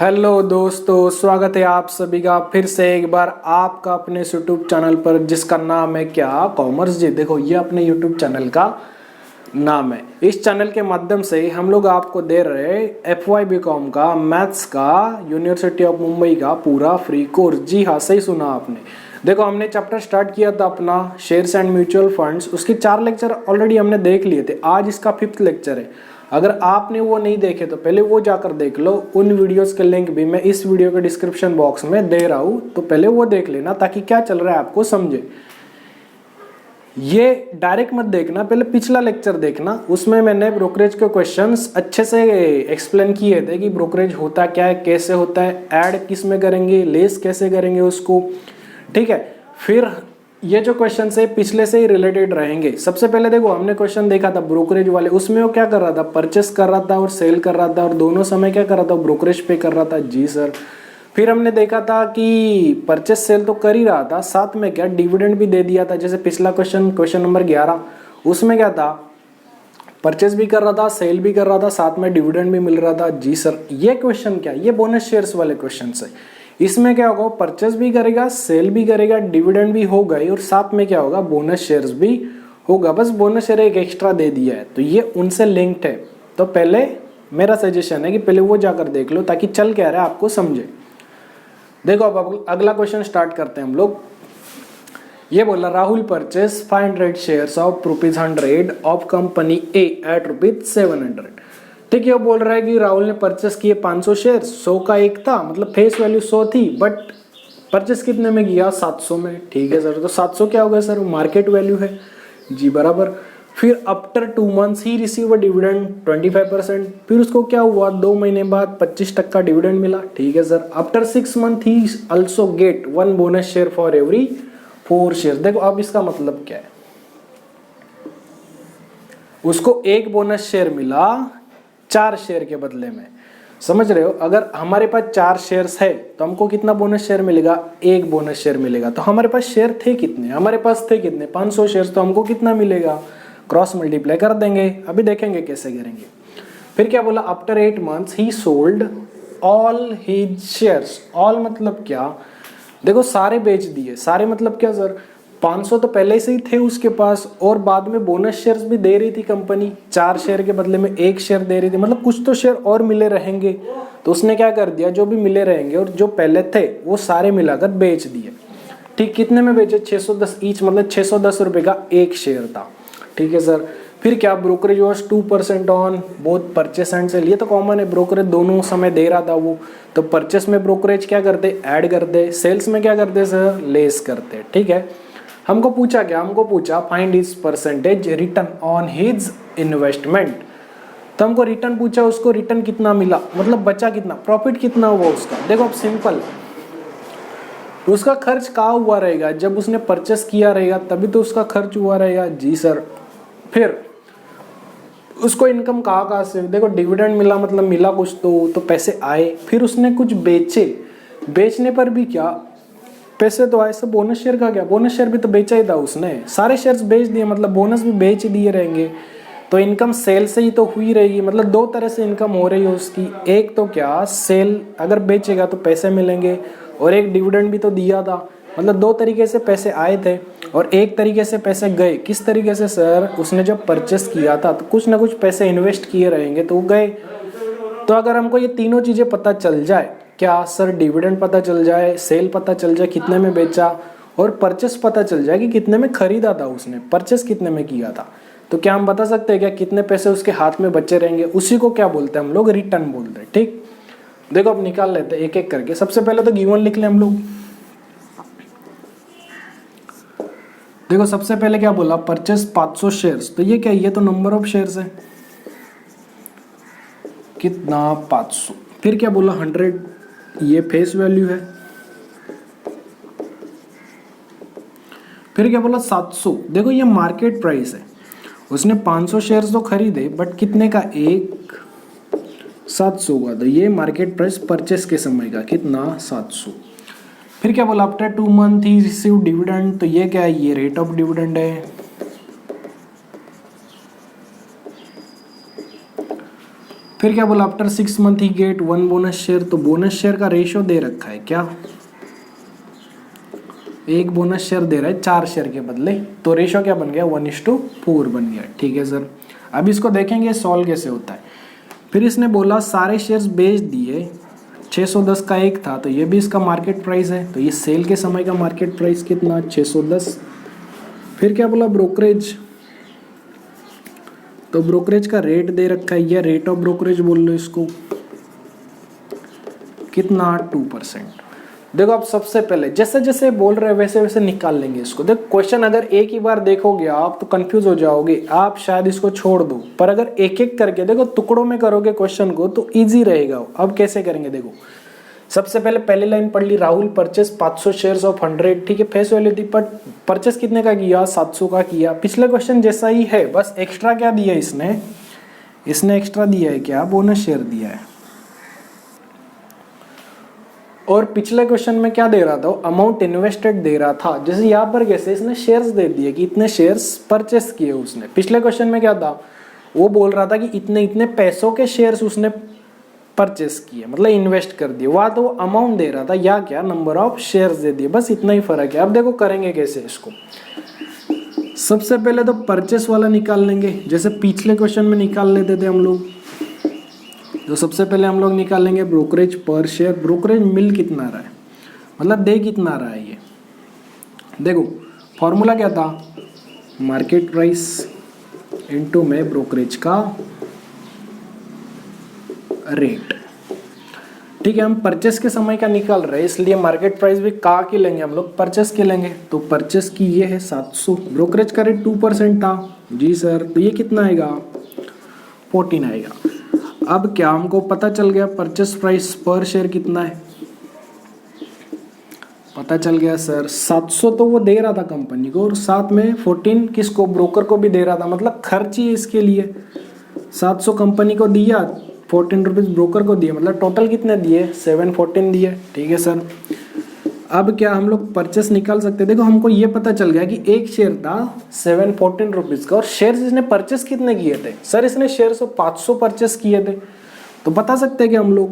Hello दोस्तों, स्वागत है आप सभी का फिर से एक बार आपका अपने यूट्यूब चैनल पर जिसका नाम है क्या कॉमर्स जी। देखो ये अपने यूट्यूब चैनल का नाम है। इस चैनल के माध्यम से हम लोग आपको दे रहे हैं FY BCom का मैथ्स का यूनिवर्सिटी ऑफ मुंबई का पूरा फ्री कोर्स। जी हाँ, सही सुना आपने। देखो हमने चैप्टर स्टार्ट किया था अपना शेयर्स एंड म्यूचुअल फंड्स, उसके 4 लेक्चर ऑलरेडी हमने देख लिए थे। आज इसका 5th लेक्चर है। अगर आपने वो नहीं देखे तो पहले वो जाकर देख लो। उन वीडियोस के लिंक भी मैं इस वीडियो के डिस्क्रिप्शन बॉक्स में दे रहा हूँ, तो पहले वो देख लेना ताकि क्या चल रहा है आपको समझे। ये डायरेक्ट मत देखना, पहले पिछला लेक्चर देखना। उसमें मैंने ब्रोकरेज के क्वेश्चंस अच्छे से एक्सप्लेन किए थे कि ब्रोकरेज होता क्या है, कैसे होता है, ऐड किस में करेंगे, लेस कैसे करेंगे उसको। ठीक है, फिर ये जो क्वेश्चन है पिछले से ही रिलेटेड रहेंगे। सबसे पहले देखो हमने क्वेश्चन देखा था ब्रोकरेज वाले, उसमें वो क्या कर रहा था, परचेस कर रहा था और सेल कर रहा था, और दोनों समय क्या कर रहा था, ब्रोकरेज पे कर रहा था। जी सर। फिर हमने देखा था कि परचेस सेल तो कर ही रहा था, साथ में क्या डिविडेंड भी दे दिया था। जैसे पिछला क्वेश्चन नंबर 11, उसमें क्या था, परचेस भी कर रहा था, सेल भी कर रहा था, साथ में डिविडेंड भी मिल रहा था। जी सर। ये क्वेश्चन क्या, ये बोनस शेयर्स वाले क्वेश्चन है। इसमें क्या होगा, परचेस भी करेगा, सेल भी करेगा, डिविडेंड भी होगा ही, और साथ में क्या होगा, बोनस शेयर्स भी होगा। बस बोनस शेयर एक एक्स्ट्रा दे दिया है, तो ये उनसे लिंक्ड है। तो पहले मेरा सजेशन है कि पहले वो जाकर देख लो ताकि चल क्या रहा है आपको समझे। देखो अब अगला क्वेश्चन स्टार्ट करते हैं हम लोग। ये बोला Rahul purchase 500 shares of ₹100 of company A at ₹700। ठीक है, वो बोल रहा है कि राहुल ने परचेस किए 500 शेयर, 100 का एक था, मतलब फेस वैल्यू 100 थी, बट परचेस कितने में किया, 700 में। ठीक है सर, तो 700 क्या होगा सर, मार्केट वैल्यू है। जी बराबर। फिर after 2 months he receive a dividend 25%। फिर उसको क्या हुआ, 2 महीने बाद 25% का डिविडेंड मिला। ठीक है sir. After 6 month he also get 1 bonus share for every 4 share. देखो अब इसका मतलब क्या है, उसको एक बोनस शेयर मिला 4 शेयर के बदले में। समझ रहे हो, अगर हमारे पास 4 शेयर्स है तो हमको कितना बोनस शेयर मिलेगा, एक बोनस शेयर मिलेगा। तो हमारे पास शेयर थे कितने, हमारे पास थे कितने, 500 शेयर्स, तो हमको कितना मिलेगा, क्रॉस मल्टीप्लाई कर देंगे। अभी देखेंगे कैसे करेंगे। फिर क्या बोला, आफ्टर 8 मंथ्स ही sold all his shares. All मतलब क्या, देखो सारे बेच दिए। सारे मतलब क्या सर, 500 तो पहले से ही थे उसके पास, और बाद में बोनस शेयर्स भी दे रही थी कंपनी, 4 शेयर के बदले में 1 शेयर दे रही थी, मतलब कुछ तो शेयर और मिले रहेंगे। तो उसने क्या कर दिया, जो भी मिले रहेंगे और जो पहले थे वो सारे मिलाकर बेच दिए। ठीक, कितने में बेचे, 610 ईच, मतलब 610 रुपए का एक शेयर था। ठीक है सर। फिर क्या, brokerage was 2% on both purchase and sale. ये तो कॉमन है, ब्रोकरेज दोनों समय दे रहा था वो। तो परचेस में ब्रोकरेज क्या करते, ऐड करते, सेल्स में क्या करते सर, लेस करते। ठीक है। हमको पूछा क्या, हमको पूछा find his percentage return on his investment. तो हमको रिटर्न पूछा, उसको रिटर्न कितना मिला, मतलब बचा कितना, प्रॉफिट कितना हुआ उसका। देखो अब सिंपल, उसका खर्च कहाँ हुआ रहेगा, जब उसने परचेस किया रहेगा तभी तो उसका खर्च हुआ रहेगा। जी सर। फिर उसको इनकम कहाँ से, देखो डिविडेंड मिला, मतलब मिला कुछ तो पैसे आए। फिर उसने कुछ बेचे, बेचने पर भी क्या पैसे तो आए। सब बोनस शेयर का क्या, बोनस शेयर भी तो बेचा ही था उसने, सारे शेयर्स बेच दिए, मतलब बोनस भी बेच दिए रहेंगे। तो इनकम सेल से ही तो हुई रहेगी, मतलब 2 तरह से इनकम हो रही है उसकी। एक तो क्या, सेल अगर बेचेगा तो पैसे मिलेंगे, और एक डिविडेंड भी तो दिया था, मतलब 2 तरीके से पैसे आए थे। और एक तरीके से पैसे गए, किस तरीके से सर, उसने जब परचेस किया था तो कुछ ना कुछ पैसे इन्वेस्ट किए रहेंगे तो वो गए। तो अगर हमको ये तीनों चीजें पता चल जाए, क्या सर, डिविडेंड पता चल जाए, सेल पता चल जाए कितने में बेचा, और परचेस पता चल जाए कि कितने में खरीदा था उसने, परचेस कितने में किया था, तो क्या हम बता सकते हैं क्या कितने पैसे उसके हाथ में बचे रहेंगे। उसी को क्या बोलते हैं हम लोग, रिटर्न बोलते हैं। ठीक, देखो अब निकाल लेते हैं एक एक करके। सबसे पहले तो गिवन लिख लें हम लोग। देखो सबसे पहले क्या बोला, परचेस 500 शेयर्स, तो ये क्या, ये तो नंबर ऑफ शेयर्स है, कितना 500। फिर क्या बोला 100, ये फेस वैल्यू है। फिर क्या बोला 700, देखो ये मार्केट प्राइस है। उसने 500 शेयर्स तो खरीदे, बट कितने का, एक 700 का, तो ये मार्केट प्राइस परचेस के समय का, कितना 700। फिर क्या बोला, आफ्टर 2 मंथ ही रिसीव डिविडेंड, तो ये क्या है, ये रेट ऑफ डिविडेंड है। फिर क्या बोला, आफ्टर 6 मंथ ही गेट 1 बोनस शेयर। तो बोनस शेयर का रेशियो दे रखा है क्या, 1 बोनस शेयर दे रहा है 4 शेयर के बदले, तो रेशियो क्या बन गया, 1:4 बन गया। ठीक है सर, अब इसको देखेंगे सॉल्व कैसे होता है। फिर इसने बोला सारे शेयर्स बेच दिए, 610 का एक था, तो ये भी इसका मार्केट प्राइस है, तो ये सेल के समय का मार्केट प्राइस कितना, 610। फिर क्या बोला, ब्रोकरेज, तो ब्रोकरेज का रेट दे रखा है, या रेट ऑफ ब्रोकरेज बोल लो इसको, कितना, 2%। देखो आप सबसे पहले जैसे जैसे बोल रहे हैं वैसे वैसे निकाल लेंगे इसको। देखो क्वेश्चन अगर एक ही बार देखोगे आप तो कंफ्यूज हो जाओगे, आप शायद इसको छोड़ दो, पर अगर एक एक करके देखो, टुकड़ों में करोगे क्वेश्चन को तो इजी रहेगा। अब कैसे करेंगे, देखो सबसे पहले पहली लाइन पढ़ ली, राहुल परचेस 500 शेयर्स ऑफ 100। ठीक है, फेस वैल्यू थी, पर परचेस कितने का किया, 700 का किया। पिछले क्वेश्चन जैसा ही है, बस एक्स्ट्रा क्या दिया इसने एक्स्ट्रा दिया है क्या, बोनस शेयर दिया है। और पिछले क्वेश्चन में क्या दे रहा था, अमाउंट इन्वेस्टेड दे रहा था। जैसे यहाँ पर कैसे इसने शेयर्स दे दिए कि इतने शेयर्स परचेस किए उसने। पिछले क्वेश्चन में क्या था, वो बोल रहा था कि इतने इतने पैसों के शेयर्स उसने परचेस किए, मतलब इन्वेस्ट कर दिए। वहाँ तो वो अमाउंट दे रहा था, या क्या नंबर ऑफ शेयर्स दे दिए, बस इतना ही फर्क है। अब देखो करेंगे कैसे इसको। सबसे पहले तो परचेस वाला निकाल लेंगे, जैसे पिछले क्वेश्चन में निकाल लेते थे हम लोग। तो सबसे पहले हम लोग निकालेंगे ब्रोकरेज पर शेयर। ब्रोकरेज मिल कितना रहा है, मतलब दे कितना रहा है ये। देखो फॉर्मूला क्या था, मार्केट प्राइस इनटू में ब्रोकरेज का रेट। ठीक है, हम परचेस के समय का निकाल रहे हैं, इसलिए मार्केट प्राइस भी का की लेंगे हम लोग, परचेस की लेंगे। तो परचेस की ये है 700, ब्रोकरेज का रेट 2% था जी सर, तो ये कितना आएगा, 14 आएगा। अब क्या हमको पता चल गया परचेस प्राइस पर शेयर कितना है, पता चल गया सर। 700 तो वो दे रहा था कंपनी को, और साथ में 14 किसको, ब्रोकर को भी दे रहा था, मतलब खर्च ही इसके लिए। 700 कंपनी को दिया, 14 रुपीज़ ब्रोकर को दिए, मतलब टोटल कितने दिए, 714 दिए। ठीक है सर, अब क्या हम लोग परचेस निकाल सकते हैं। देखो हमको ये पता चल गया कि एक शेयर था 714 रुपीज़ का, और शेयर्स इसने परचेस कितने किए थे, सर इसने शेयर्स 500 परचेस किए थे। तो बता सकते हैं कि हम लोग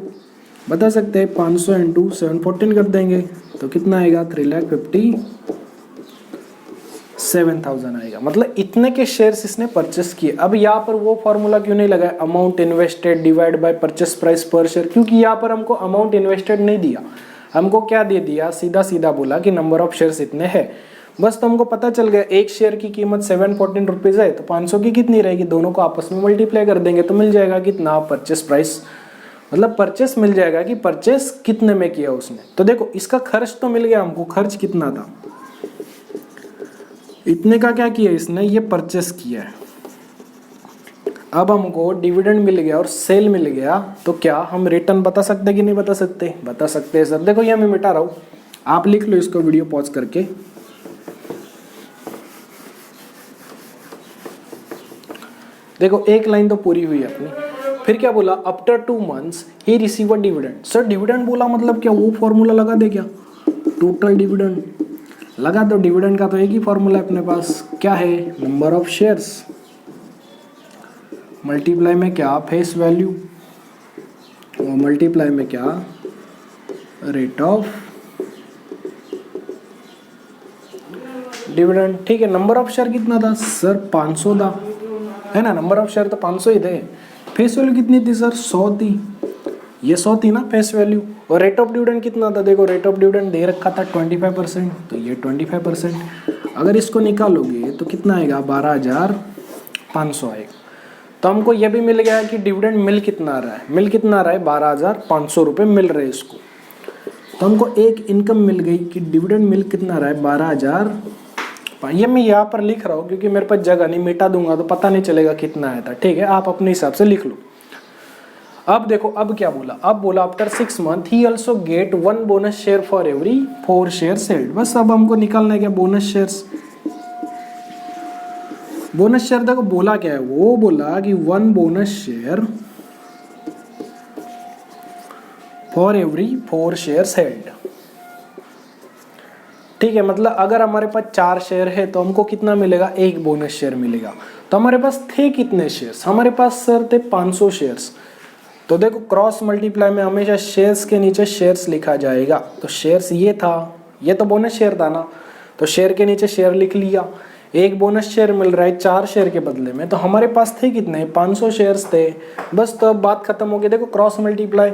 बता सकते हैं 500 इंटू 714 कर देंगे, तो कितना आएगा, 3,57,000 आएगा। मतलब इतने के शेयर्स इसने परचेस किए। अब यहाँ पर वो फॉर्मूला क्यों नहीं लगाया, amount invested divide by purchase price पर शेयर, क्योंकि यहाँ पर हमको अमाउंट इन्वेस्टेड नहीं दिया, हमको क्या दे दिया, सीधा सीधा बोला कि नंबर ऑफ शेयर्स इतने हैं। बस तो हमको पता चल गया एक शेयर की कीमत 714 रुपीज़ है, तो 500 की कितनी रहेगी, दोनों को आपस में मल्टीप्लाई कर देंगे तो मिल जाएगा कितना, परचेस प्राइस, मतलब परचेस मिल जाएगा कि परचेस कितने में किया उसने। तो देखो इसका खर्च तो मिल गया हमको, खर्च कितना था, इतने का क्या किया इसने, ये परचेस किया है। अब हमको डिविडेंड मिल गया और सेल मिल गया, तो क्या हम रिटर्न बता सकते कि नहीं बता सकते, बता सकते हैं सर। देखो ये मैं मिटा रहा हूँ, आप लिख लो इसको वीडियो पॉज करके। देखो एक लाइन तो पूरी हुई है अपनी। फिर क्या बोला, after 2 months he receive a dividend. Sir dividend बोला मतलब क्या, वो फॉर्मूला लगा दे क्या, टोटल डिविडेंड लगा दो। डिविडेंड का तो एक ही फॉर्मूला है अपने पास, क्या है, नंबर ऑफ शेयर्स मल्टीप्लाई में क्या, फेस वैल्यू, और मल्टीप्लाई में क्या, रेट ऑफ डिविडेंड। ठीक है, नंबर ऑफ शेयर कितना था सर, 500 था, है ना, नंबर ऑफ शेयर तो 500 ही थे। फेस वैल्यू कितनी थी सर, 100 थी, ये 100 थी ना फेस वैल्यू। और रेट ऑफ डिविडेंड कितना था, देखो रेट ऑफ डिविडेंड दे रखा था 25%, तो ये 25%। अगर इसको निकालोगे तो कितना आएगा, 12,500 आएगा। तो हमको ये भी मिल गया कि डिविडेंड मिल कितना रहा है, मिल कितना रहा है, 12,500 रुपये मिल रहे इसको। तो हमको एक इनकम मिल गई कि डिविडेंड मिल कितना रहा है, 12,000। ये मैं यहाँ पर लिख रहा हूँ क्योंकि मेरे पास जगह नहीं, मिटा दूंगा तो पता नहीं चलेगा कितना आया था। ठीक है, आप अपने हिसाब से लिख लो। अब देखो अब क्या बोला, अब बोला after 6 month he also get 1 bonus share for every 4 share sailed. बस अब हमको निकालना है क्या, बोनस शेयर्स। बोनस शेयर देखो बोला क्या है, वो बोला कि 1 bonus share for every 4 share held. ठीक है, मतलब अगर हमारे पास 4 शेयर है तो हमको कितना मिलेगा, 1 बोनस शेयर मिलेगा। तो हमारे पास थे कितने शेयर्स, हमारे पास सर थे 500 शेयर्स। तो देखो क्रॉस मल्टीप्लाई में हमेशा शेयर्स के नीचे शेयर्स लिखा जाएगा। तो शेयर्स ये था, ये तो बोनस शेयर था ना, तो शेयर के नीचे शेयर लिख लिया। एक बोनस शेयर मिल रहा है 4 शेयर के बदले में, तो हमारे पास थे कितने, 500 शेयर्स थे बस। तो अब बात खत्म हो गई। देखो क्रॉस मल्टीप्लाई,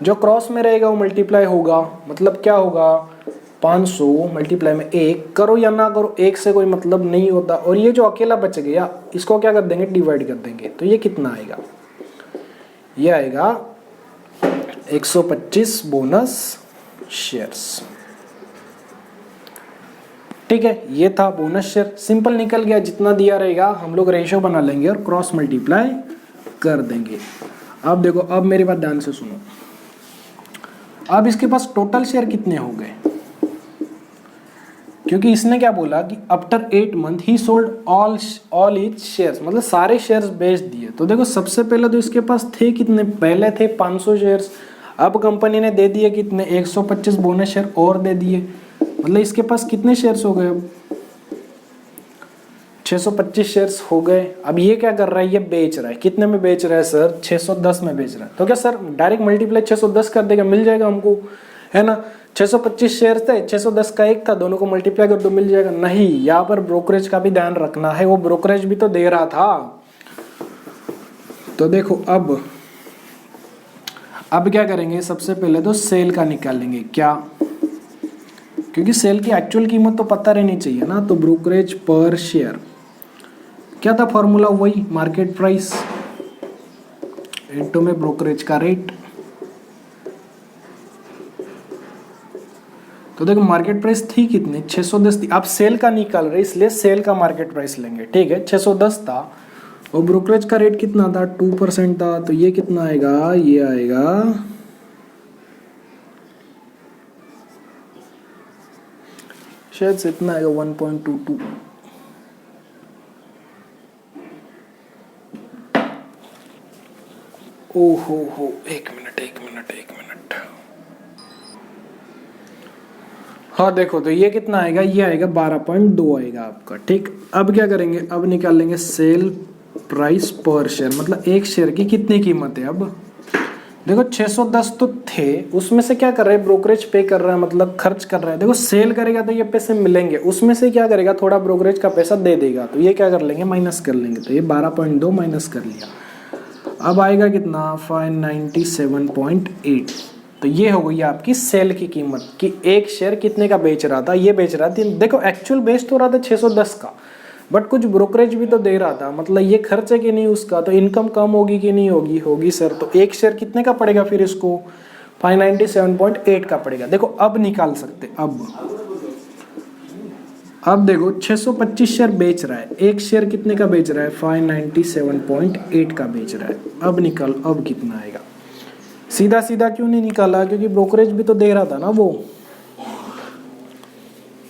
जो क्रॉस में रहेगा वो मल्टीप्लाई होगा, मतलब क्या होगा, 500 मल्टीप्लाई में 1 करो या ना करो, 1 से कोई मतलब नहीं होता। और ये जो अकेला बच गया इसको क्या कर देंगे, डिवाइड कर देंगे। तो ये कितना आएगा, ये आएगा 125 बोनस शेयर्स। ठीक है, ये था बोनस शेयर, सिंपल निकल गया। जितना दिया रहेगा हम लोग रेशियो बना लेंगे और क्रॉस मल्टीप्लाई कर देंगे। अब देखो, अब मेरी बात ध्यान से सुनो। अब इसके पास टोटल शेयर कितने हो गए, क्योंकि इसने क्या बोला कि आफ्टर 8 मंथ ही सोल्ड ऑल इच शेयर्स, मतलब सारे शेयर्स बेच दिए। तो देखो सबसे पहले तो इसके पास थे कितने, पहले थे 500 शेयर्स, अब कंपनी ने दे दिए कितने, 125 बोनस शेयर और दे दिए, मतलब इसके पास कितने शेयर्स हो गए, अब 625 शेयर्स हो गए। अब ये क्या कर रहा है, ये बेच रहा है, कितने में बेच रहा है सर, 610 में बेच रहा है। तो क्या सर डायरेक्ट मल्टीप्लाई 610 कर देगा, मिल जाएगा हमको, है ना। 625 शेयर थे, 610 का एक था, दोनों को मल्टीप्लाई कर दो मिल जाएगा। नहीं, यहाँ पर ब्रोकरेज का भी ध्यान रखना है, वो ब्रोकरेज भी तो दे रहा था। तो देखो अब क्या करेंगे, सबसे पहले तो सेल का निकालेंगे, क्या, क्योंकि सेल की एक्चुअल कीमत तो पता रहनी चाहिए ना। तो ब्रोकरेज पर शेयर क्या था फॉर्मूला, वही मार्केट प्राइस इनटू में ब्रोकरेज का रेट। तो देखो मार्केट प्राइस थी कितनी, 610 थी। आप सेल का निकाल रहे इसलिए सेल का मार्केट प्राइस लेंगे, ठीक है। 610 था और ब्रोकरेज का रेट कितना था, 2% था। तो ये कितना आएगा, ये आएगा शायद से इतना आएगा 1.22। ओहो हो, एक मिनट। हाँ देखो, तो ये कितना आएगा, ये आएगा 12.2 आएगा आपका, ठीक। अब क्या करेंगे, अब निकाल लेंगे सेल प्राइस पर शेयर, मतलब एक शेयर की कितनी कीमत है। अब देखो 610 तो थे, उसमें से क्या कर रहे हैं, ब्रोकरेज पे कर रहा है, मतलब खर्च कर रहा है। देखो सेल करेगा तो ये पैसे मिलेंगे, उसमें से क्या करेगा, थोड़ा ब्रोकरेज का पैसा दे देगा। तो ये क्या कर लेंगे, माइनस कर लेंगे। तो ये 12.2 माइनस कर लिया, अब आएगा कितना, 597.8। तो ये हो गई आपकी सेल की कीमत कि एक शेयर कितने का बेच रहा था, ये बेच रहा था। देखो एक्चुअल बेच तो रहा था 610 का, बट कुछ ब्रोकरेज भी तो दे रहा था, मतलब ये खर्च है कि नहीं उसका, तो इनकम कम होगी कि नहीं होगी, होगी सर। तो एक शेयर कितने का पड़ेगा फिर इसको, 597.8 का पड़ेगा। देखो अब निकाल सकते, अब देखो 625 शेयर बेच रहा है, एक शेयर कितने का बेच रहा है, 597.8 का बेच रहा है। अब निकाल, अब कितना आएगा, सीधा सीधा क्यों नहीं निकाला, क्योंकि ब्रोकरेज भी तो दे रहा था ना वो,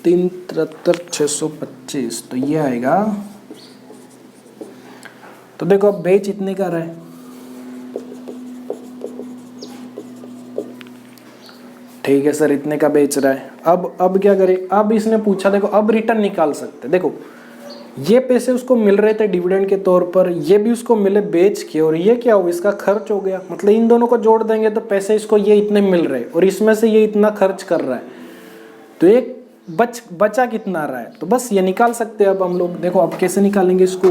373,625। तो ये आएगा, तो देखो अब बेच इतने का रहा है, ठीक है सर इतने का बेच रहा है। अब क्या करें, अब इसने पूछा, देखो अब रिटर्न निकाल सकते। देखो ये पैसे उसको मिल रहे थे डिविडेंड के तौर पर, ये भी उसको मिले बेच के, और ये क्या हो, इसका खर्च हो गया, मतलब इन दोनों को जोड़ देंगे तो पैसे इसको ये इतने मिल रहे और इसमें से ये इतना खर्च कर रहा है, तो एक बचा कितना रहा है। तो बस ये निकाल सकते हैं अब हम लोग। देखो अब कैसे निकालेंगे इसको,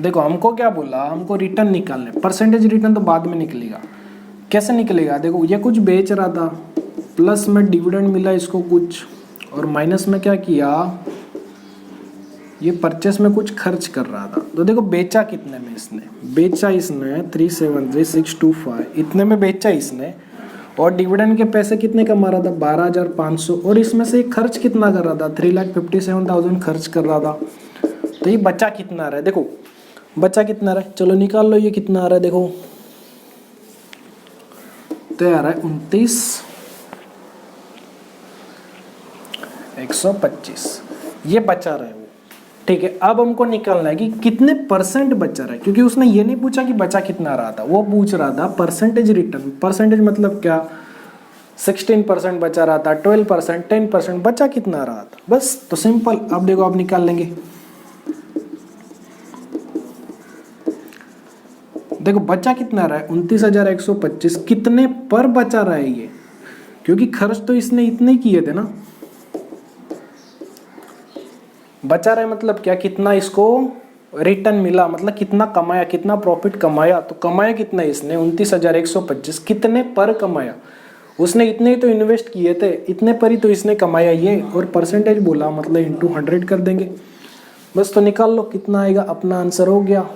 देखो हमको क्या बोला, हमको रिटर्न निकालने, परसेंटेज रिटर्न तो बाद में निकलेगा। कैसे निकलेगा, देखो ये कुछ बेच रहा था, प्लस में डिविडेंड मिला इसको कुछ, और माइनस में क्या किया, ये परचेस में कुछ खर्च कर रहा था। तो देखो बेचा कितने में इसने, बेचा इसने 373,625 इतने में बेचा इसने, और डिविडेंड के पैसे कितने कमा रहा था, 12,500, और इसमें से खर्च कितना कर रहा था, 3,57,000 खर्च कर रहा था। तो ये बचा कितना रहा है, देखो बचा कितना रहा है, चलो निकाल लो ये कितना आ रहा है। देखो तो आ रहा है 29,125, ये बचा रहा है वो, ठीक है। अब हमको निकालना है कि कितने परसेंट बचा रहा है, क्योंकि उसने ये नहीं पूछा कि बचा कितना रहा था, वो पूछ रहा था परसेंटेज रिटर्न। परसेंटेज मतलब क्या, 16% बचा रहा था, 12%, 10%, बचा कितना रहा था, बस। तो सिंपल, अब देखो अब निकाल लेंगे। देखो बचा कितना रहा है 29,125, कितने पर बचा रहा है ये, क्योंकि खर्च तो इसने इतने किए थे ना। बचा रहा है मतलब क्या, कितना इसको रिटर्न मिला, मतलब कितना कमाया, कितना प्रॉफिट कमाया। तो कमाया कितना इसने 29,125, कितने पर कमाया, उसने इतने ही तो इन्वेस्ट किए थे, इतने पर ही तो इसने कमाया ये, और परसेंटेज बोला मतलब इंटू 100 कर देंगे बस। तो निकाल लो कितना आएगा, अपना आंसर हो गया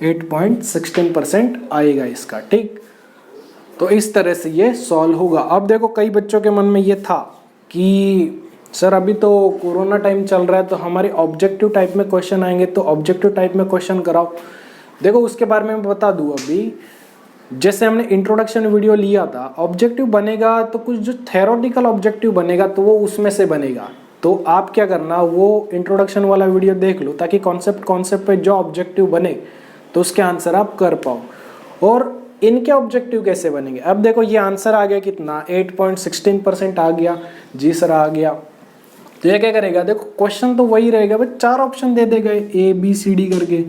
8.16% आएगा इसका। ठीक, तो इस तरह से ये सॉल्व होगा। अब देखो कई बच्चों के मन में ये था कि सर अभी तो कोरोना टाइम चल रहा है, तो हमारे ऑब्जेक्टिव टाइप में क्वेश्चन आएंगे, तो ऑब्जेक्टिव टाइप में क्वेश्चन कराओ। देखो उसके बारे में मैं बता दूं, अभी जैसे हमने इंट्रोडक्शन वीडियो लिया था, ऑब्जेक्टिव बनेगा तो कुछ जो थेरोटिकल ऑब्जेक्टिव बनेगा तो वो उसमें से बनेगा। तो आप क्या करना, वो इंट्रोडक्शन वाला वीडियो देख लो, ताकि कॉन्सेप्ट पे जो ऑब्जेक्टिव बने तो उसके आंसर आप कर पाओ। और इनके ऑब्जेक्टिव कैसे बनेंगे, अब देखो ये आंसर आ गया कितना 8.16% आ गया। जी सर आ गया। तो ये क्या करेगा, देखो क्वेश्चन तो वही रहेगा, बस 4 ऑप्शन दे देगा ABCD करके।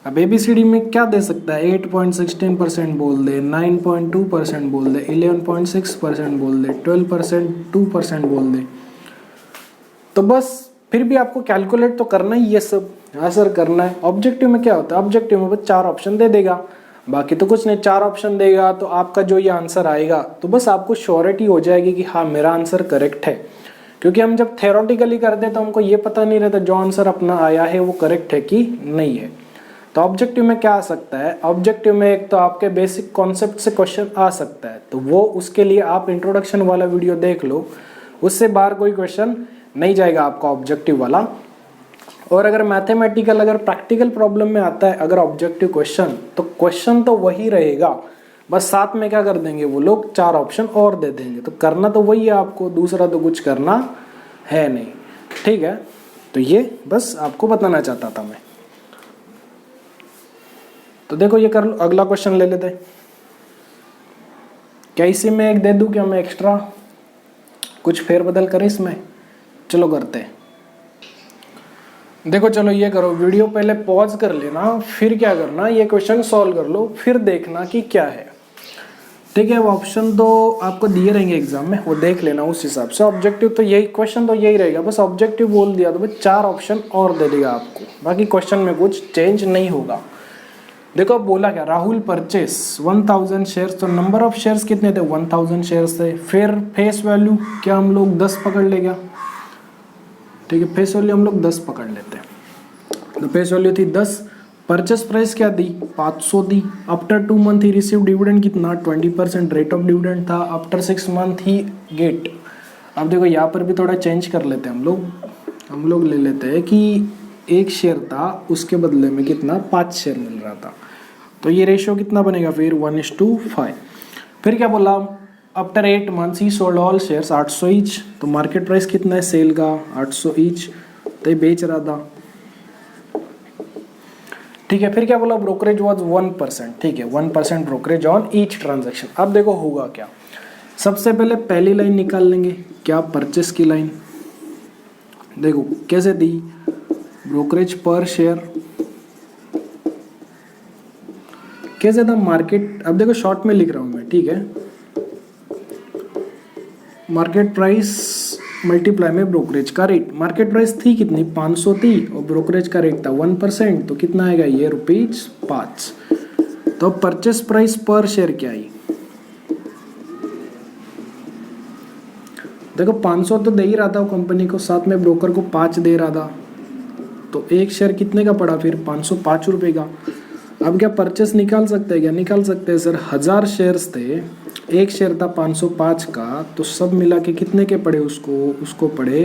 अब ABCD में क्या दे सकता है, 8.16% बोल दे, 9.2% बोल दे, 11.6% बोल दे, 12% 2% बोल दे। तो बस फिर भी आपको कैलकुलेट तो करना ही ये सब आंसर करना है। ऑब्जेक्टिव में क्या होता है, ऑब्जेक्टिव में बस 4 ऑप्शन दे देगा, बाकी तो कुछ नहीं। 4 ऑप्शन देगा तो आपका जो ये आंसर आएगा, तो बस आपको श्योरिटी हो जाएगी कि हाँ मेरा आंसर करेक्ट है। क्योंकि हम जब थेरोटिकली करते हैं तो हमको ये पता नहीं रहता जो आंसर अपना आया है वो करेक्ट है कि नहीं है। तो ऑब्जेक्टिव में क्या आ सकता है, ऑब्जेक्टिव में एक तो आपके बेसिक कॉन्सेप्ट से क्वेश्चन आ सकता है, तो वो उसके लिए आप इंट्रोडक्शन वाला वीडियो देख लो, उससे बाहर कोई क्वेश्चन नहीं जाएगा आपका ऑब्जेक्टिव वाला। और अगर मैथमेटिकल, अगर प्रैक्टिकल प्रॉब्लम में आता है अगर ऑब्जेक्टिव क्वेश्चन, तो क्वेश्चन तो वही रहेगा, बस साथ में क्या कर देंगे वो लोग 4 ऑप्शन और दे देंगे। तो करना तो वही है आपको, दूसरा तो कुछ करना है नहीं। ठीक है, तो ये बस आपको बताना चाहता था मैं। तो देखो ये कर लो, अगला क्वेश्चन ले लेते। क्या इसी में एक दे दूं क्या मैं एक्स्ट्रा, कुछ फेरबदल करें इसमें? चलो करते हैं। देखो चलो ये करो, वीडियो पहले पॉज कर लेना, फिर क्या करना, ये क्वेश्चन सॉल्व कर लो, फिर देखना कि क्या है। ठीक है, वो ऑप्शन तो आपको दिए रहेंगे एग्जाम में, वो देख लेना उस हिसाब से। ऑब्जेक्टिव तो यही, क्वेश्चन तो यही रहेगा, बस ऑब्जेक्टिव बोल दिया तो बस 4 ऑप्शन और दे देगा आपको, बाकी क्वेश्चन में कुछ चेंज नहीं होगा। देखो अब बोला क्या, राहुल परचेस 1000 शेयर्स, तो नंबर ऑफ शेयर्स कितने थे 1000 शेयर्स थे। फिर फेस वैल्यू क्या हम लोग 10 पकड़ लेगा, ठीक है, फेस वैल्यू हम लोग 10 पकड़ लेते हैं। तो फेस वैल्यू थी 10, परचेस प्राइस क्या दी 500 दी। आफ्टर 2 मंथ ही रिसीव डिविडेंड कितना 20% रेट ऑफ डिविडेंड था। आफ्टर 6 मंथ ही गेट। अब देखो यहाँ पर भी थोड़ा चेंज कर लेते हैं हम लोग ले लेते हैं कि 1 शेयर था, उसके बदले में कितना 5 शेयर मिल रहा था। तो ये रेशियो कितना बनेगा फिर 1:5। फिर क्या बोला, आफ्टर 8 मंथ्स ही सोल्ड ऑल शेयर्स 800 ईच। तो मार्केट प्राइस कितना है सेल का 800 ईच, तो ये बेच रहा था। ठीक है, फिर क्या बोला, ब्रोकरेज वाज 1%। ठीक है, 1% ब्रोकरेज ऑन ईच ट्रांजेक्शन। अब देखो होगा क्या, सबसे पहले पहली लाइन निकाल लेंगे, क्या परचेस की लाइन। देखो कैसे दी, ब्रोकरेज पर शेयर कैसे था मार्केट। अब देखो शॉर्ट में लिख रहा हूं मैं, ठीक है, मार्केट प्राइस मल्टीप्लाई में ब्रोकरेज का रेट। मार्केट प्राइस थी कितनी 500 थी, और ब्रोकरेज का रेट था 1%, तो कितना आएगा ये ₹5। तो परचेस प्राइस पर शेयर क्या आई, देखो 500 तो दे ही रहा था वो कंपनी को, साथ में ब्रोकर को 5 दे रहा था, तो 1 शेयर कितने का पड़ा फिर 505 रुपए का। अब क्या परचेस निकाल सकते हैं, क्या निकाल सकते हैं सर, 1000 शेयर्स थे, 1 शेयर था 505 का, तो सब मिला के कितने के पड़े उसको पड़े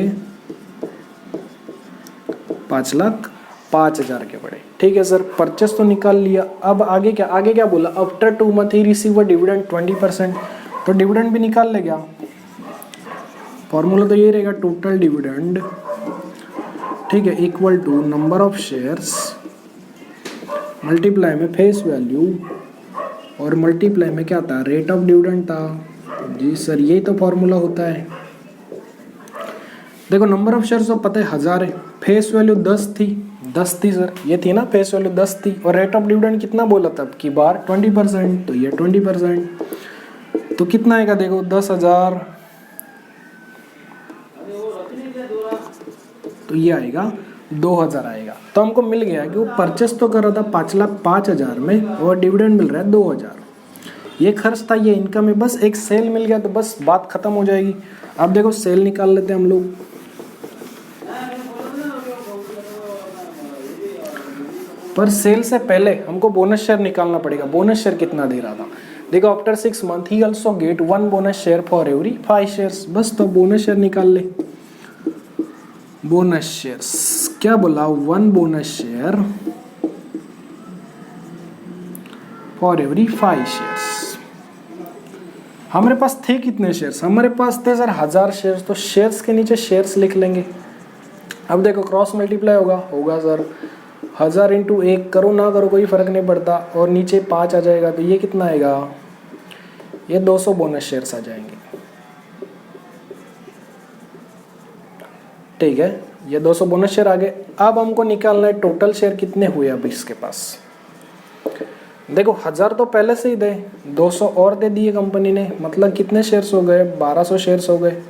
5,05,000 के पड़े। ठीक है सर, परचेस तो निकाल लिया। अब आगे क्या बोला, after 2 month he receive a dividend 20%, तो डिविडेंड भी निकाल ले गया। फॉर्मूला तो ये रहेगा, टोटल डिविडेंड, ठीक है, equal to number of shares multiply में फेस वैल्यू, और मल्टीप्लाई में क्या था रेट ऑफ डिविडेंड था। जी सर यही तो फॉर्मूला होता है। देखो नंबर ऑफ शेयर्स तो पता है 1000 है, फेस वैल्यू 10 थी सर, ये थी ना फेस वैल्यू 10 थी, और रेट ऑफ डिविडेंड कितना बोला था अब की बार 20%, तो ये 20%, तो कितना आएगा देखो 10,000, तो ये आएगा 2000 आएगा। तो हमको मिल गया कि वो परचेस तो कर रहा था 5,05,000 में और डिविडेंड मिल रहा है 2000। ये खर्च था, ये इनकम है, बस एक सेल मिल गया तो बस बात खत्म हो जाएगी। अब देखो सेल निकाल लेते हैं हम लोग। पर सेल से पहले हमको बोनस शेयर निकालना पड़ेगा। बोनस शेयर कितना दे रहा था देखो, after 6 month he also get 1 bonus share for every 5 shares. बस तो बोनस शेयर निकाल ले। बोनस शेयर्स क्या बोला, 1 bonus share for every 5 shares. हमारे पास थे कितने शेयर्स, हमारे पास थे सर 1000 शेयर्स, तो शेयर्स के नीचे शेयर्स लिख लेंगे। अब देखो क्रॉस मल्टीप्लाई होगा सर, 1000 इंटू 1 करो ना करो कोई फर्क नहीं पड़ता, और नीचे 5 आ जाएगा, तो ये कितना आएगा, ये 200 बोनस शेयर्स आ जाएंगे। ठीक है, ये 200 बोनस शेयर आ गए। अब हमको निकालना है टोटल शेयर कितने हुए अब इसके पास। देखो 1000 तो पहले से ही दे, 200 और दे दिए कंपनी ने, मतलब कितने शेयर्स हो गए, 1200 शेयर्स हो गए।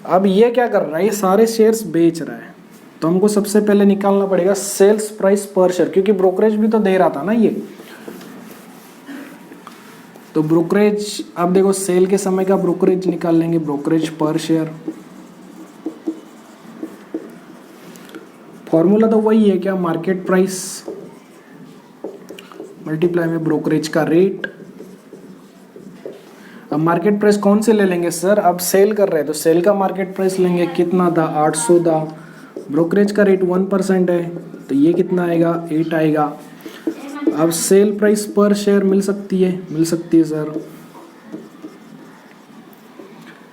अब ये क्या कर रहा है, ये सारे शेयर्स बेच रहा है, तो हमको सबसे पहले निकालना पड़ेगा सेल्स प्राइस पर शेयर, क्योंकि ब्रोकरेज भी तो दे रहा था ना ये। तो ब्रोकरेज, अब देखो सेल के समय का ब्रोकरेज निकाल लेंगे, ब्रोकरेज पर शेयर। फॉर्मूला तो वही है क्या, मार्केट प्राइस मल्टीप्लाई में ब्रोकरेज का रेट। अब मार्केट प्राइस कौन से ले लेंगे सर, अब सेल कर रहे हैं तो सेल का मार्केट प्राइस लेंगे, कितना था 800 था, ब्रोकरेज का रेट 1% है, तो ये कितना आएगा 8 आएगा। अब सेल प्राइस पर शेयर मिल सकती है सर।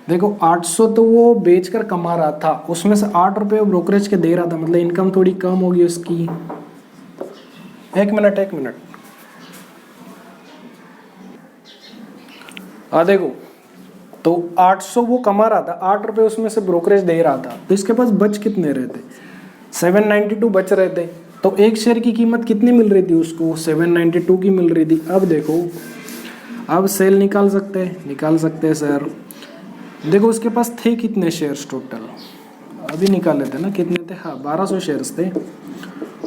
देखो 800 तो वो बेचकर कमा रहा था, उसमें से 8 रुपये ब्रोकरेज के दे रहा था, मतलब इनकम थोड़ी कम होगी उसकी। एक मिनट देखो, तो 800 वो कमा रहा था, 8 रुपये उसमें से ब्रोकरेज दे रहा था, तो इसके पास बच कितने रहे थे, 792 बच रहे थे। तो एक शेयर की कीमत कितनी मिल रही थी उसको, 792 की मिल रही थी। अब देखो, अब सेल निकाल सकते हैं सर। देखो उसके पास थे कितने शेयर्स टोटल, अभी निकाल लेते हैं ना कितने थे, हाँ 1200 शेयर्स थे,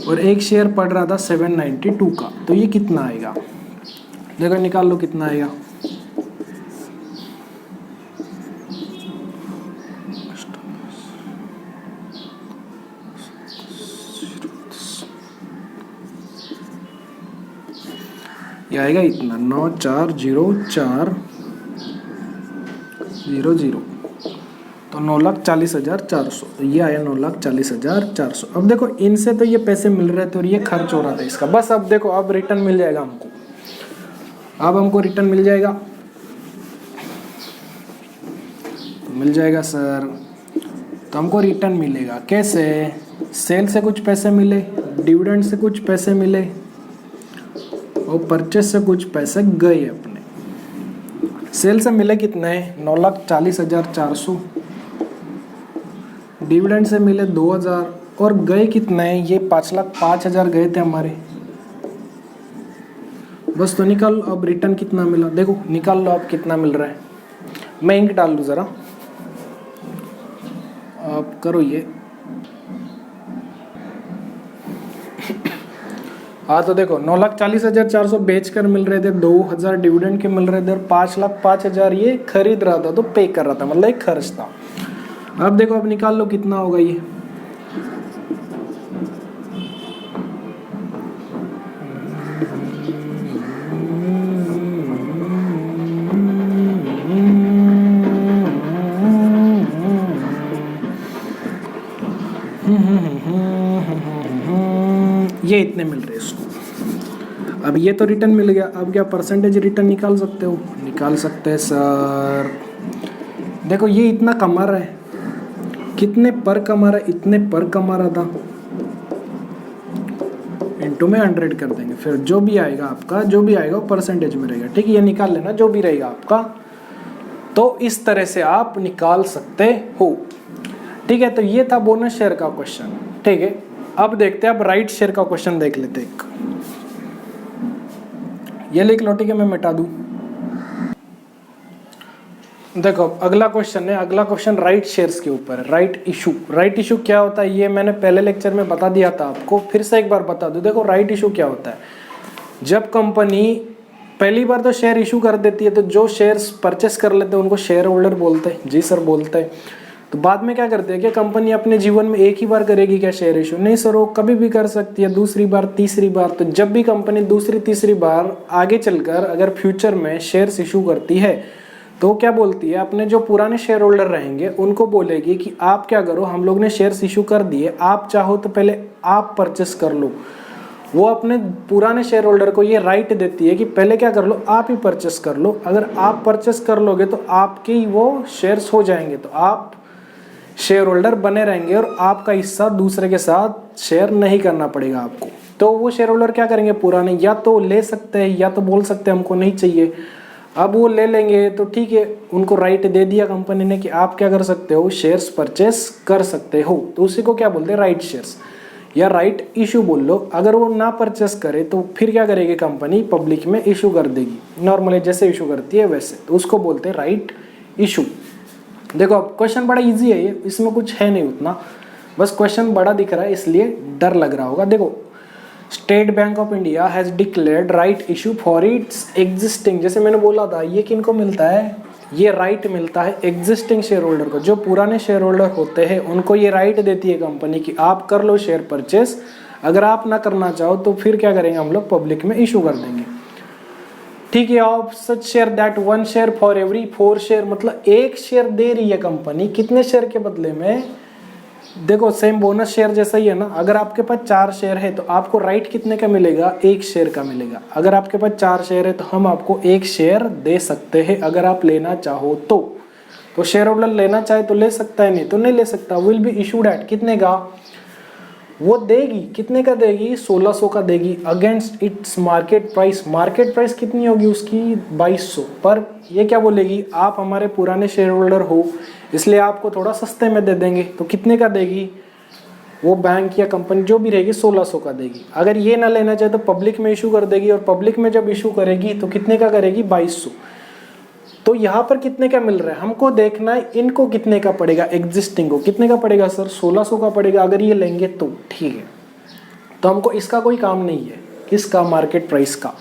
और एक शेयर पड़ रहा था 792 का, तो ये कितना आएगा, देखो निकाल लो कितना आएगा। ये आएगा इतना 940400, तो 9,40,400, तो ये आया 9,40,400। अब देखो इनसे तो ये पैसे मिल रहे थे और ये खर्च हो रहा था इसका, बस अब देखो अब रिटर्न मिल जाएगा हमको, अब हमको रिटर्न मिल जाएगा सर। तो हमको रिटर्न मिलेगा कैसे, सेल से कुछ पैसे मिले, डिविडेंड से कुछ पैसे मिले, और परचेस से कुछ पैसे गए अपने। सेल से मिले कितने, 9,40,400, डिविडेंड से मिले 2,000, और गए कितने, ये 5,05,000 गए थे हमारे। बस तो निकाल लो अब रिटर्न कितना मिला, देखो निकाल लो अब कितना मिल रहा है। मैं इंक डाल दूँ ज़रा, आप करो ये। हाँ तो देखो 9,40,400 बेचकर मिल रहे थे, 2,000 डिविडेंड के मिल रहे थे, और 5,05,000 ये खरीद रहा था तो पे कर रहा था, मतलब एक खर्च था। अब देखो अब निकाल लो कितना होगा ये, ये इतने मिल रहे इसको। अब ये तो रिटर्न मिल गया, अब क्या परसेंटेज रिटर्न निकाल सकते हो, निकाल सकते हैं सर। देखो ये इतना कमा रहा है, कितने पर कमा रहा है, इतने पर कमा रहा था, इनटू में 100 कर देंगे, फिर जो भी आएगा आपका, जो भी आएगा वो परसेंटेज में रहेगा। ठीक है, ये निकाल लेना जो भी रहेगा आपका। तो इस तरह से आप निकाल सकते हो। ठीक है, तो ये था बोनस शेयर का क्वेश्चन। ठीक है, अब देखते हैं, अब राइट शेयर का क्वेश्चन देख लेते हैं। ये लिख लो, ठीक है, मैं मिटा दूं। देखो अगला क्वेश्चन है, अगला क्वेश्चन राइट शेयर्स के ऊपर है, राइट इशू। राइट इशू क्या होता है ये मैंने पहले लेक्चर में बता दिया था आपको, फिर से एक बार बता दूं। देखो राइट इशू क्या होता है, जब कंपनी पहली बार तो शेयर इशू कर देती है, तो जो शेयर्स परचेस कर लेते हैं उनको शेयर होल्डर बोलते हैं। जी सर बोलते हैं। तो बाद में क्या करते हैं कि कंपनी अपने जीवन में एक ही बार करेगी क्या शेयर इशू? नहीं सर, वो कभी भी कर सकती है, दूसरी बार, तीसरी बार। तो जब भी कंपनी दूसरी तीसरी बार आगे चलकर अगर फ्यूचर में शेयर्स इशू करती है तो क्या बोलती है, अपने जो पुराने शेयर होल्डर रहेंगे उनको बोलेगी कि आप क्या करो, हम लोग ने शेयर्स इशू कर दिए, आप चाहो तो पहले आप परचेस कर लो। वो अपने पुराने शेयर होल्डर को ये राइट देती है कि पहले क्या कर लो, आप ही परचेस कर लो। अगर आप परचेस कर लोगे तो आपके ही वो शेयर्स हो जाएंगे, तो आप शेयर होल्डर बने रहेंगे और आपका हिस्सा दूसरे के साथ शेयर नहीं करना पड़ेगा आपको। तो वो शेयर होल्डर क्या करेंगे, पुराने या तो ले सकते हैं या तो बोल सकते हैं हमको नहीं चाहिए। अब वो ले लेंगे तो ठीक है, उनको राइट दे दिया कंपनी ने कि आप क्या कर सकते हो, शेयर्स परचेस कर सकते हो। तो उसी को क्या बोलते हैं, राइट शेयर्स या राइट इशू बोल लो। अगर वो ना परचेस करे तो फिर क्या करेगी कंपनी, पब्लिक में इशू कर देगी, नॉर्मली जैसे इशू करती है वैसे। तो उसको बोलते हैं राइट इशू। देखो अब क्वेश्चन बड़ा इजी है ये, इसमें कुछ है नहीं उतना, बस क्वेश्चन बड़ा दिख रहा है इसलिए डर लग रहा होगा। देखो state bank of India has declared right issue for its existing, जैसे मैंने बोला था ये किनको मिलता है, ये राइट मिलता है एग्जिस्टिंग शेयर होल्डर को। जो पुराने शेयर होल्डर होते हैं उनको ये राइट देती है कंपनी कि आप कर लो शेयर परचेस, अगर आप ना करना चाहो तो फिर क्या करेंगे हम लोग, पब्लिक में इशू कर देंगे। ठीक है, of such share that 1 share for every 4 share, मतलब 1 शेयर दे रही है कंपनी, कितने शेयर के बदले में? देखो सेम बोनस शेयर जैसा ही है ना, अगर आपके पास 4 शेयर है तो आपको राइट कितने का मिलेगा, 1 शेयर का मिलेगा। अगर आपके पास 4 शेयर है तो हम आपको 1 शेयर दे सकते हैं अगर आप लेना चाहो तो शेयर होल्डर लेना चाहे तो ले सकता है, नहीं तो नहीं ले सकता। विल बी इशूड एट, कितने का वो देगी, कितने का देगी, 1600 का देगी, against its market price. Market price कितनी होगी उसकी, 2200। पर ये क्या बोलेगी, आप हमारे पुराने शेयर होल्डर हो इसलिए आपको थोड़ा सस्ते में दे देंगे। तो कितने का देगी वो बैंक या कंपनी जो भी रहेगी, 1600 का देगी। अगर ये ना लेना चाहे तो पब्लिक में इशू कर देगी, और पब्लिक में जब इशू करेगी तो कितने का करेगी, 2200। तो यहाँ पर कितने का मिल रहा है हमको देखना है, इनको कितने का पड़ेगा, एग्जिस्टिंग को कितने का पड़ेगा सर, 1600 का पड़ेगा अगर ये लेंगे तो। ठीक है, तो हमको इसका कोई काम नहीं है, किसका, मार्केट प्राइस का,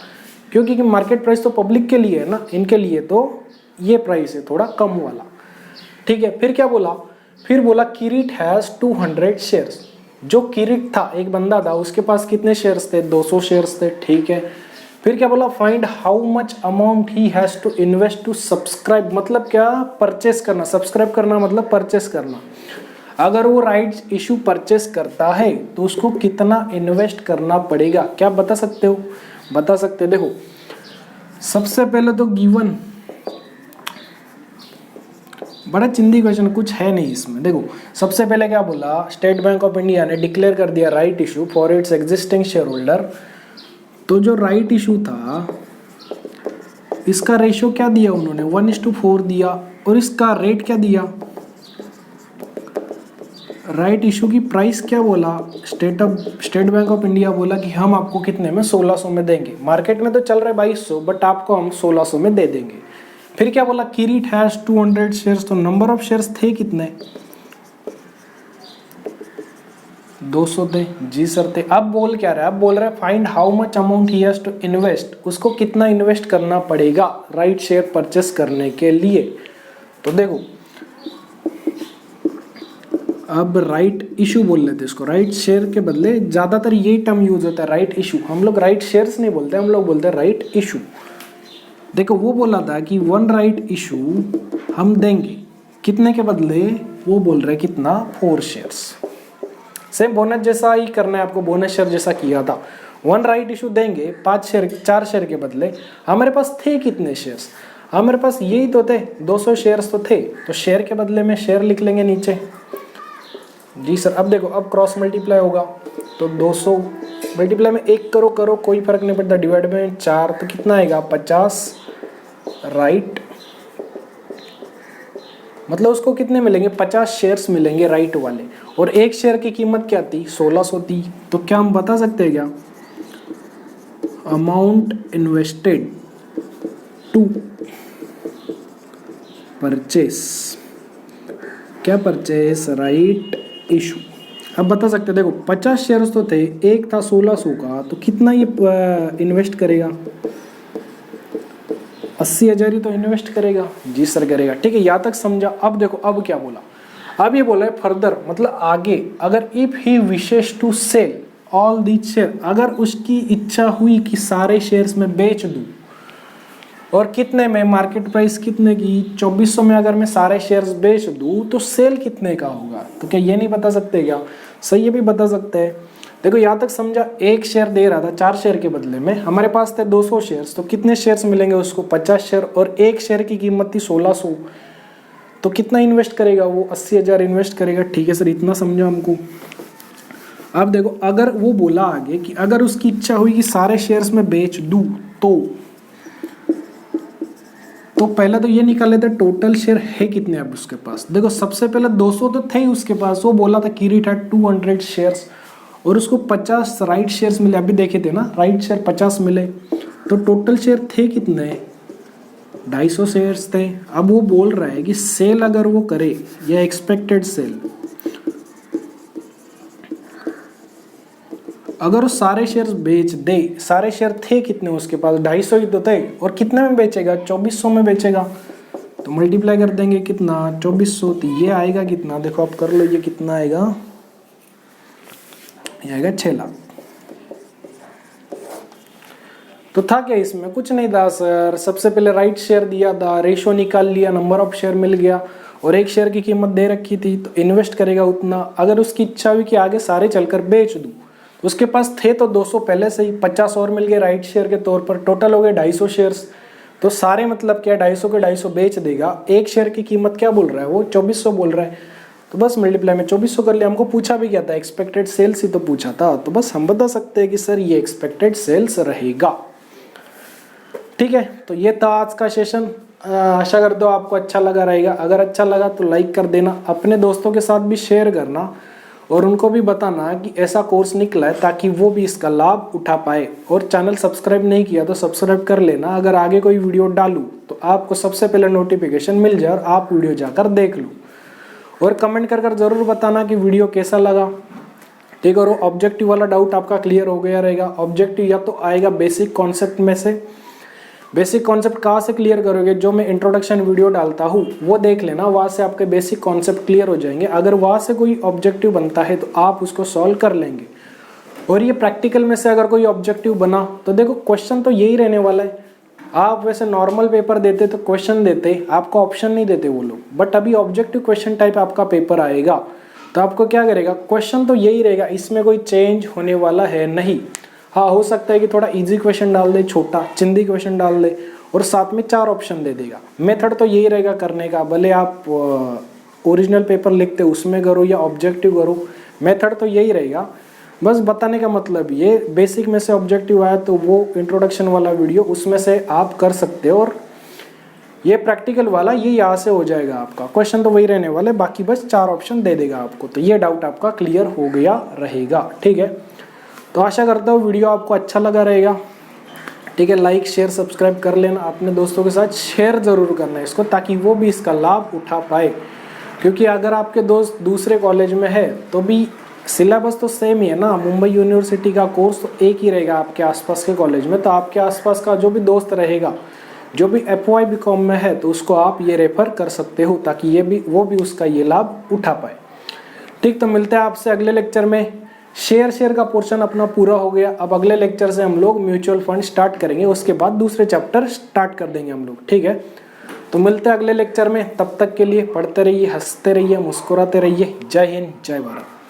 क्योंकि मार्केट प्राइस तो पब्लिक के लिए है ना, इनके लिए तो ये प्राइस है थोड़ा कम वाला। ठीक है, फिर क्या बोला, फिर बोला किरीट हैज 200 शेयर्स। जो किरीट था एक बंदा था, उसके पास कितने शेयर्स थे, 200 शेयर्स थे। ठीक है, फिर क्या बोला, find how much amount he has to invest to subscribe, मतलब क्या, परचेस करना। सब्सक्राइब करना मतलब परचेस करना। अगर वो राइट्स इशू परचेस करता है तो उसको कितना इन्वेस्ट करना पड़ेगा, क्या बता सकते हो, बता सकते। देखो सबसे पहले तो गिवन, बड़ा चिंदी क्वेश्चन, कुछ है नहीं इसमें। देखो सबसे पहले क्या बोला, स्टेट बैंक ऑफ इंडिया ने डिक्लेयर कर दिया right issue for its existing share holder. तो जो राइट इशू था इसका रेशियो क्या दिया उन्होंने, 1:4 दिया, और इसका रेट क्या दिया, राइट इशू की प्राइस क्या बोला, स्टेट बैंक ऑफ इंडिया बोला कि हम आपको कितने में, 1600 में देंगे। मार्केट में तो चल रहा है 2200, बट आपको हम 1600 में दे देंगे। फिर क्या बोला, किरीट हैज 200 शेयर्स, तो नंबर ऑफ शेयर्स थे कितने, 200 थे। जी सर थे। अब बोल क्या रहा है, अब बोल रहा है find how much amount he has to invest, उसको कितना इन्वेस्ट करना पड़ेगा राइट शेयर परचेस करने के लिए। तो देखो अब राइट इशू बोल लेते इसको, राइट शेयर के बदले ज्यादातर यही टर्म यूज होता है, राइट इशू। हम लोग राइट शेयर्स नहीं बोलते, हम लोग बोलते हैं राइट इशू। देखो वो बोला था कि 1 राइट इशू हम देंगे, कितने के बदले, वो बोल रहे कितना, 4 शेयर्स। सेम बोनस जैसा ही करना है आपको, बोनस शेयर जैसा किया था। 1 राइट इशू देंगे 4 शेयर के बदले। हमारे पास थे कितने शेयर्स, हमारे पास यही तो थे, 200 शेयर्स तो थे, तो शेयर के बदले में शेयर लिख लेंगे नीचे। जी सर। अब देखो अब क्रॉस मल्टीप्लाई होगा तो 200 मल्टीप्लाई में 1 करो कोई फर्क नहीं पड़ता, डिवाइड में 4 तो कितना आएगा, 50 राइट मतलब उसको कितने मिलेंगे, 50 शेयर्स मिलेंगे राइट वाले, और एक शेयर की कीमत क्या थी, 1600 थी। तो क्या हम बता सकते हैं क्या, अमाउंट इन्वेस्टेड टू परचेस, क्या परचेस, राइट इशू। अब बता सकते हैं, देखो 50 शेयर्स तो थे, एक था 1600 का, तो कितना ये इन्वेस्ट करेगा, 80,000 ही तो इन्वेस्ट करेगा। जी सर करेगा, ठीक है, यहाँ तक समझा। अब देखो अब क्या बोला, अब ये बोला है फर्दर, मतलब आगे, अगर if he wishes to sell all the share, अगर उसकी इच्छा हुई कि सारे शेयर्स में बेच दूं, और कितने में, मार्केट प्राइस कितने की, 2400 में अगर मैं सारे शेयर्स बेच दूं तो सेल कितने का होगा। तो क्या ये नहीं बता सकते क्या, सही, ये भी बता सकते हैं। देखो यहाँ तक समझा, एक शेयर दे रहा था 4 शेयर के बदले में, हमारे पास थे 200 शेयर्स, तो कितने शेयर्स मिलेंगे उसको, 50 शेयर, और एक शेयर की कीमत थी 1600, तो कितना इन्वेस्ट करेगा वो, 80,000 इन्वेस्ट करेगा। ठीक है सर, इतना समझो हमको। अब देखो, अगर वो बोला आगे कि अगर उसकी इच्छा हुई कि सारे शेयर्स में बेच दूं, तो पहले तो ये निकाल लेते टोटल शेयर है कितने अब उसके पास। देखो सबसे पहले 200 तो थे ही उसके पास, वो बोला था किरीट है 200 शेयर्स, और उसको 50 राइट शेयर्स मिले, अभी देखे थे ना, राइट शेयर 50 मिले, तो टोटल शेयर थे कितने, 250 शेयर्स थे। अब वो बोल रहा है कि सेल अगर वो करे, या एक्सपेक्टेड सेल, अगर वो सारे शेयर्स बेच दे, सारे शेयर थे कितने उसके पास, 250 ही तो थे, और कितने में बेचेगा, 2400 में बेचेगा, तो मल्टीप्लाई कर देंगे कितना, 2400, तो ये आएगा कितना, देखो आप कर लो, ये कितना आएगा, ये आएगा 6 लाख। तो था क्या इसमें, कुछ नहीं था सर, सबसे पहले राइट शेयर दिया था, रेशो निकाल लिया, नंबर ऑफ शेयर मिल गया, और एक शेयर की कीमत दे रखी थी, तो इन्वेस्ट करेगा उतना। अगर उसकी इच्छा हुई कि आगे सारे चलकर बेच दूं, उसके पास थे तो 200 पहले से ही, 50 और मिल गए राइट शेयर के तौर पर, टोटल हो गए 250 शेयर्स। तो सारे मतलब क्या, 250 के 250 बेच देगा। एक शेयर की कीमत क्या बोल रहा है वो, 2400 बोल रहा है, तो बस मल्टीप्लाई में 2400 कर लिया। हमको पूछा भी क्या था, एक्सपेक्टेड सेल्स ही तो पूछा था, तो बस हम बता सकते हैं कि सर ये एक्सपेक्टेड सेल्स रहेगा। ठीक है, तो ये था आज का सेशन। आशा करता हूँ आपको अच्छा लगा रहेगा। अगर अच्छा लगा तो लाइक कर देना, अपने दोस्तों के साथ भी शेयर करना, और उनको भी बताना कि ऐसा कोर्स निकला है, ताकि वो भी इसका लाभ उठा पाए। और चैनल सब्सक्राइब नहीं किया तो सब्सक्राइब कर लेना, अगर आगे कोई वीडियो डालूँ तो आपको सबसे पहले नोटिफिकेशन मिल जाए और आप वीडियो जाकर देख लो। और कमेंट कर ज़रूर बताना कि वीडियो कैसा लगा। ठीक है, और ऑब्जेक्टिव वाला डाउट आपका क्लियर हो गया रहेगा। ऑब्जेक्टिव या तो आएगा बेसिक कॉन्सेप्ट में से, बेसिक कॉन्सेप्ट कहाँ से क्लियर करोगे, जो मैं इंट्रोडक्शन वीडियो डालता हूँ वो देख लेना, वहाँ से आपके बेसिक कॉन्सेप्ट क्लियर हो जाएंगे। अगर वहाँ से कोई ऑब्जेक्टिव बनता है तो आप उसको सॉल्व कर लेंगे। और ये प्रैक्टिकल में से अगर कोई ऑब्जेक्टिव बना तो देखो क्वेश्चन तो यही रहने वाला है। आप वैसे नॉर्मल पेपर देते तो क्वेश्चन देते, आपको ऑप्शन नहीं देते वो लोग, बट अभी ऑब्जेक्टिव क्वेश्चन टाइप आपका पेपर आएगा तो आपको क्या करेगा, क्वेश्चन तो यही रहेगा, इसमें कोई चेंज होने वाला है नहीं। हाँ, हो सकता है कि थोड़ा इजी क्वेश्चन डाल दे, छोटा चिंदी क्वेश्चन डाल दे, और साथ में 4 ऑप्शन दे देगा। मेथड तो यही रहेगा करने का, भले आप ओरिजिनल पेपर लिखते उसमें करो या ऑब्जेक्टिव करो, मेथड तो यही रहेगा। बस बताने का मतलब ये बेसिक में से ऑब्जेक्टिव आया तो वो इंट्रोडक्शन वाला वीडियो उसमें से आप कर सकते हो, और ये प्रैक्टिकल वाला ये यहाँ से हो जाएगा आपका। क्वेश्चन तो वही रहने वाले, बाकी बस 4 ऑप्शन दे देगा आपको। तो ये डाउट आपका क्लियर हो गया रहेगा। ठीक है, तो आशा करता हूँ वीडियो आपको अच्छा लगा रहेगा। ठीक है, लाइक शेयर सब्सक्राइब कर लेना, अपने दोस्तों के साथ शेयर ज़रूर करना है इसको, ताकि वो भी इसका लाभ उठा पाए। क्योंकि अगर आपके दोस्त दूसरे कॉलेज में है तो भी सिलेबस तो सेम ही है ना, मुंबई यूनिवर्सिटी का कोर्स तो एक ही रहेगा आपके आसपास के कॉलेज में। तो आपके आसपास का जो भी दोस्त रहेगा, जो भी FY BCom में है, तो उसको आप ये रेफर कर सकते हो, ताकि ये भी वो भी उसका ये लाभ उठा पाए। ठीक, तो मिलते हैं आपसे अगले लेक्चर में। शेयर का पोर्शन अपना पूरा हो गया। अब अगले लेक्चर से हम लोग म्यूचुअल फंड स्टार्ट करेंगे, उसके बाद दूसरे चैप्टर स्टार्ट कर देंगे हम लोग। ठीक है, तो मिलते हैं अगले लेक्चर में। तब तक के लिए पढ़ते रहिए, हंसते रहिए, मुस्कुराते रहिए। जय हिंद, जय भारत।